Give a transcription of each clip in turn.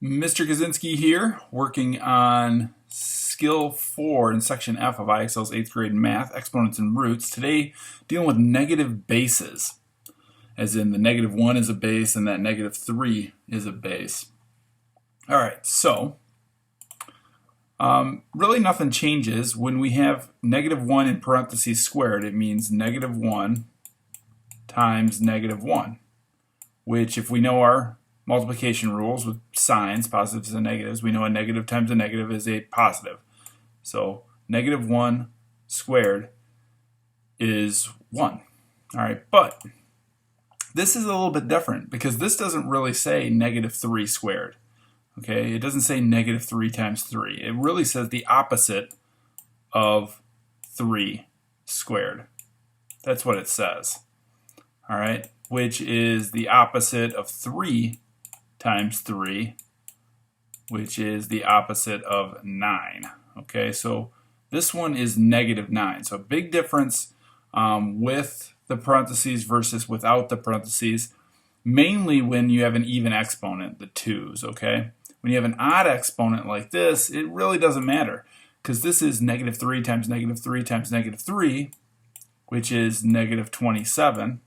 Mr. Kaczynski here, working on Skill 4 in Section F of IXL's 8th grade Math, Exponents and Roots. Today, dealing with negative bases, as in the -1 is a base and that -3 is a base. All right, so really nothing changes. When we have -1 in parentheses squared, it means -1 times -1, which if we know our multiplication rules with signs, positives and negatives, we know a negative times a negative is a positive. So -1 squared is 1. All right, but this is a little bit different because this doesn't really say -3 squared. Okay, it doesn't say -3 times 3. It really says the opposite of 3 squared. That's what it says. All right, which is the opposite of 3 times 3, which is the opposite of 9. Okay, so this one is -9. So a big difference with the parentheses versus without the parentheses, mainly when you have an even exponent, the 2's, okay? When you have an odd exponent like this, it really doesn't matter because this is -3 times -3 times -3, which is -27.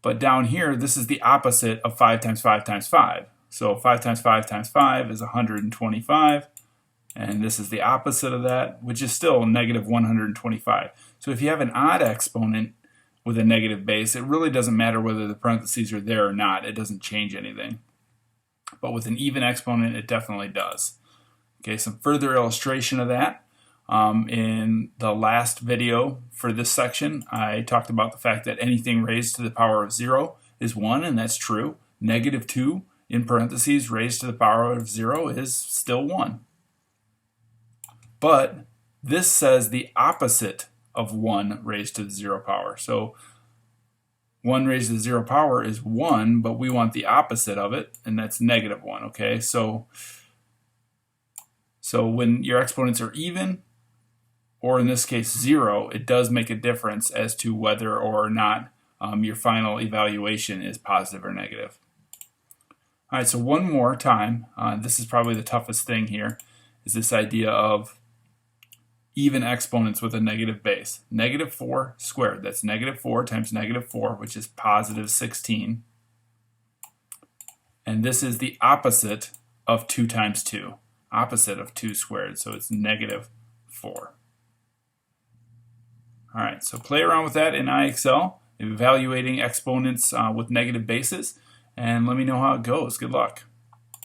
But down here, this is the opposite of 5 times 5 times 5. So 5 times 5 times 5 is 125. And this is the opposite of that, which is still -125. So if you have an odd exponent with a negative base, it really doesn't matter whether the parentheses are there or not. It doesn't change anything. But with an even exponent, it definitely does. Okay, some further illustration of that. In the last video for this section, I talked about the fact that anything raised to the power of 0 is 1, and that's true. -2 in parentheses raised to the power of 0 is still 1. But this says the opposite of 1 raised to the 0 power. So 1 raised to the 0 power is 1, but we want the opposite of it, and that's -1, okay? So when your exponents are even, or in this case 0, it does make a difference as to whether or not your final evaluation is positive or negative. All right, so one more time, this is probably the toughest thing here, is this idea of even exponents with a negative base. -4 squared, that's -4 times -4, which is +16. And this is the opposite of 2 times 2, opposite of 2 squared, so it's -4. All right, so play around with that in IXL, evaluating exponents with negative bases, and let me know how it goes. Good luck.